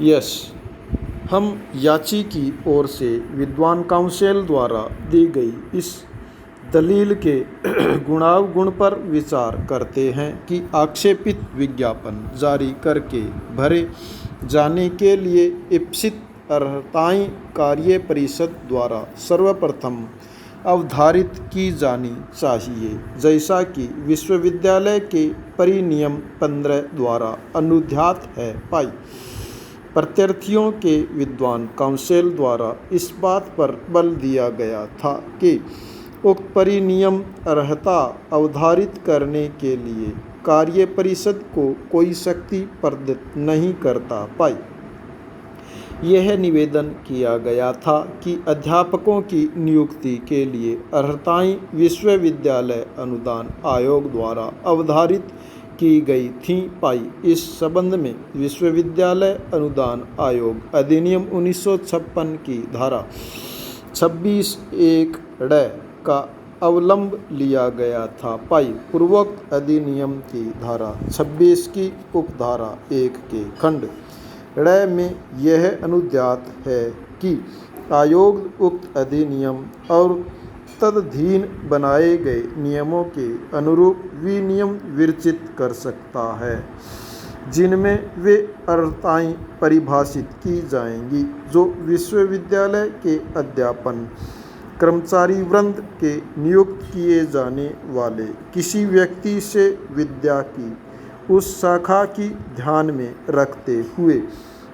Yes, हम याची की ओर से विद्वान काउंसिल द्वारा दी गई इस दलील के गुणावगुण पर विचार करते हैं कि आक्षेपित विज्ञापन जारी करके भरे जाने के लिए इप्सित अर्हताएं कार्य परिषद द्वारा सर्वप्रथम अवधारित की जानी चाहिए, जैसा कि विश्वविद्यालय के परिनियम 15 द्वारा अनुध्यात है। पाई प्रत्यार्थियों के विद्वान काउंसिल द्वारा इस बात पर बल दिया गया था कि उक्त परिनियम अर्हता अवधारित करने के लिए कार्य परिषद को कोई शक्ति प्रदत्त नहीं करता। पाई यह निवेदन किया गया था कि अध्यापकों की नियुक्ति के लिए अर्हताएं विश्वविद्यालय अनुदान आयोग द्वारा अवधारित की गई थीं। पाई इस संबंध में विश्वविद्यालय अनुदान आयोग अधिनियम 1956 की धारा 26(1) का अवलंब लिया गया था। पाई पूर्वोक्त अधिनियम की धारा 26 की उपधारा 1 के खंड में यह अनुध्यात है कि आयोग उक्त अधिनियम और तदधीन बनाए गए नियमों के अनुरूप विनियम विरचित कर सकता है, जिनमें वे अर्हताएं परिभाषित की जाएंगी जो विश्वविद्यालय के अध्यापन कर्मचारी वृंद के नियुक्त किए जाने वाले किसी व्यक्ति से विद्या की उस शाखा की ध्यान में रखते हुए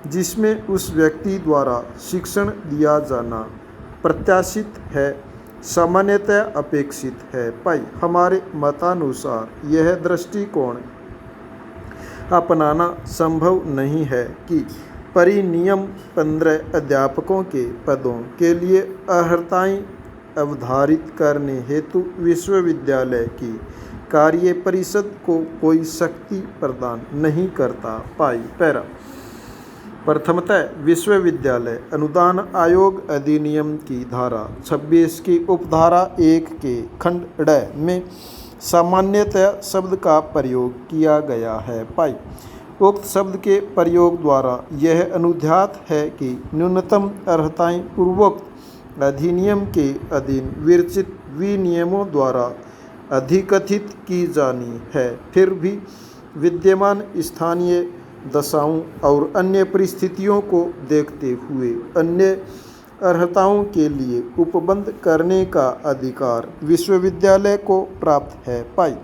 जिसमें उस व्यक्ति द्वारा शिक्षण दिया जाना प्रत्याशित है, सामान्यतः अपेक्षित है। पाई हमारे मतानुसार यह दृष्टिकोण अपनाना संभव नहीं है कि परिनियम 15 अध्यापकों के पदों के लिए अर्हताएं अवधारित करने हेतु विश्वविद्यालय की कार्य परिषद को कोई शक्ति प्रदान नहीं करता। पाई पैरा प्रथमतः विश्वविद्यालय अनुदान आयोग अधिनियम की धारा 26 की उपधारा 1 के खंड में सामान्यतः शब्द का प्रयोग किया गया है। पाई उक्त शब्द के प्रयोग द्वारा यह अनुध्यात है कि न्यूनतम अर्हताएं पूर्वोक्त अधिनियम के अधीन विरचित विनियमों द्वारा अधिकथित की जानी है। फिर भी विद्यमान स्थानीय दशाओं और अन्य परिस्थितियों को देखते हुए अन्य अर्हताओं के लिए उपबंध करने का अधिकार विश्वविद्यालय को प्राप्त है। पाई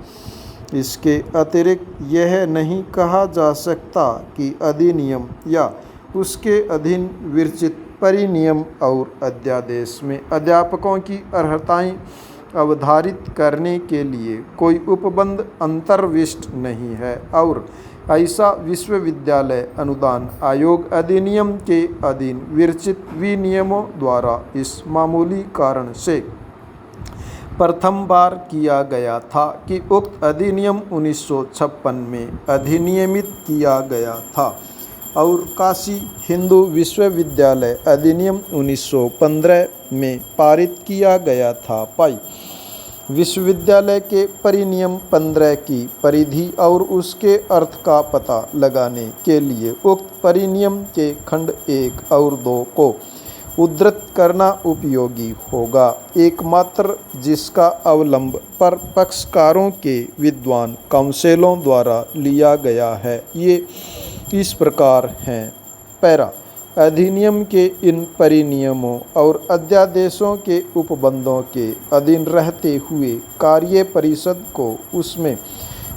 इसके अतिरिक्त यह नहीं कहा जा सकता कि अधिनियम या उसके अधीन विरचित परिनियम और अध्यादेश में अध्यापकों की अर्हताएं अवधारित करने के लिए कोई उपबंध अंतर्विष्ट नहीं है और ऐसा विश्वविद्यालय अनुदान आयोग अधिनियम के अधीन विरचित विनियमों द्वारा इस मामूली कारण से प्रथम बार किया गया था कि उक्त अधिनियम 1956 में अधिनियमित किया गया था और काशी हिंदू विश्वविद्यालय अधिनियम 1915 में पारित किया गया था। पाई विश्वविद्यालय के परिनियम 15 की परिधि और उसके अर्थ का पता लगाने के लिए उक्त परिनियम के खंड 1 और 2 को उद्धृत करना उपयोगी होगा, एकमात्र जिसका अवलंब पर पक्षकारों के विद्वान काउंसिलों द्वारा लिया गया है। ये इस प्रकार हैं। पैरा अधिनियम के इन परिनियमों और अध्यादेशों के उपबंधों के अधीन रहते हुए कार्य परिषद को उसमें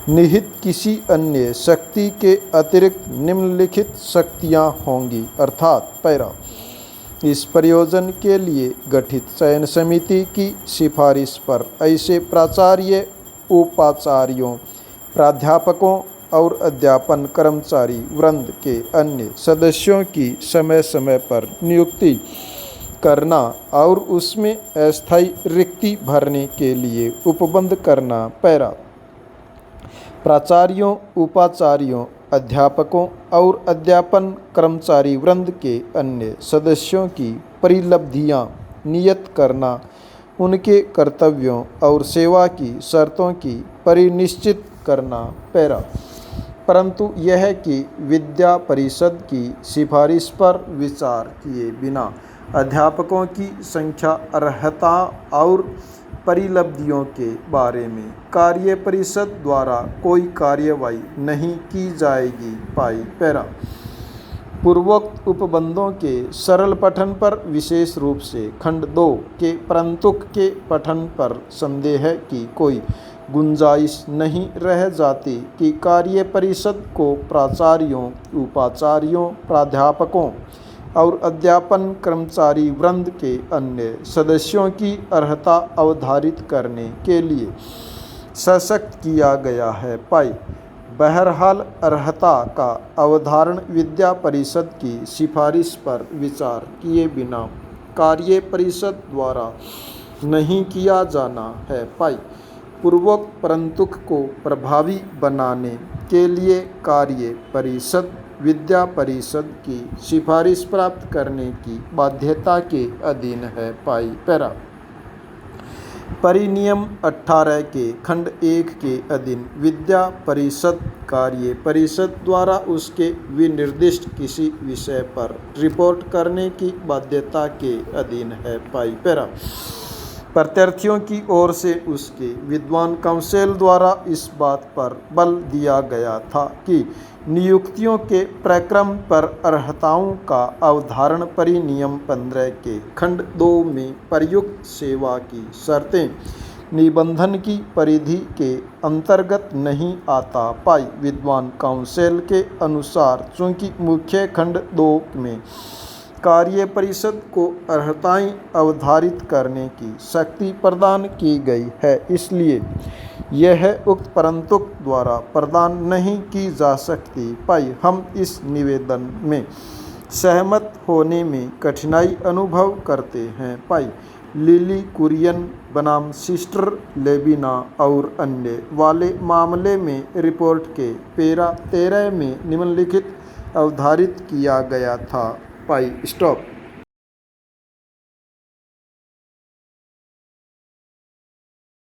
निहित किसी अन्य शक्ति के अतिरिक्त निम्नलिखित शक्तियां होंगी, अर्थात पैरा इस प्रयोजन के लिए गठित चयन समिति की सिफारिश पर ऐसे प्राचार्य, उपाचार्यों, प्राध्यापकों और अध्यापन कर्मचारी वृंद के अन्य सदस्यों की समय समय पर नियुक्ति करना और उसमें अस्थायी रिक्ति भरने के लिए उपबंध करना। पैरा प्राचार्यों, उपाचार्यों, अध्यापकों और अध्यापन कर्मचारी वृंद के अन्य सदस्यों की परिलब्धियां नियत करना, उनके कर्तव्यों और सेवा की शर्तों की परिनिश्चित करना। पैरा परंतु यह कि विद्या परिषद की सिफारिश पर विचार किए बिना अध्यापकों की संख्या, अर्हता और परिलब्धियों के बारे में कार्य परिषद द्वारा कोई कार्यवाही नहीं की जाएगी। पाई पैरा पूर्वोक्त उपबंधों के सरल पठन पर, विशेष रूप से खंड 2 के परंतुक के पठन पर संदेह की कोई गुंजाइश नहीं रह जाती कि कार्य परिषद को प्राचार्यों, उपाचार्यों, प्राध्यापकों और अध्यापन कर्मचारी वृंद के अन्य सदस्यों की अर्हता अवधारित करने के लिए सशक्त किया गया है। पाई बहरहाल अर्हता का अवधारण विद्या परिषद की सिफारिश पर विचार किए बिना कार्य परिषद द्वारा नहीं किया जाना है। पाई पूर्वोक्त परंतुक को प्रभावी बनाने के लिए कार्य परिषद विद्या परिषद की सिफारिश प्राप्त करने की बाध्यता के अधीन है। पाई पैरा परिनियम 18 के खंड 1 के अधीन विद्या परिषद कार्य परिषद द्वारा उसके विनिर्दिष्ट किसी विषय पर रिपोर्ट करने की बाध्यता के अधीन है। पाई पैरा प्रत्यार्थियों की ओर से उसके विद्वान काउंसिल द्वारा इस बात पर बल दिया गया था कि नियुक्तियों के प्रक्रम पर अर्हताओं का अवधारण परिनियम 15 के खंड 2 में प्रयुक्त सेवा की शर्तें निबंधन की परिधि के अंतर्गत नहीं आता। पाई विद्वान काउंसिल के अनुसार चूंकि मुख्य खंड 2 में कार्य परिषद को अर्हताएं अवधारित करने की शक्ति प्रदान की गई है, इसलिए यह उक्त परंतुक द्वारा प्रदान नहीं की जा सकती। पाई हम इस निवेदन में सहमत होने में कठिनाई अनुभव करते हैं। पाई लिली कुरियन बनाम सिस्टर लेविना और अन्य वाले मामले में रिपोर्ट के पैरा 13 में निम्नलिखित अवधारित किया गया था। पाई स्टॉप।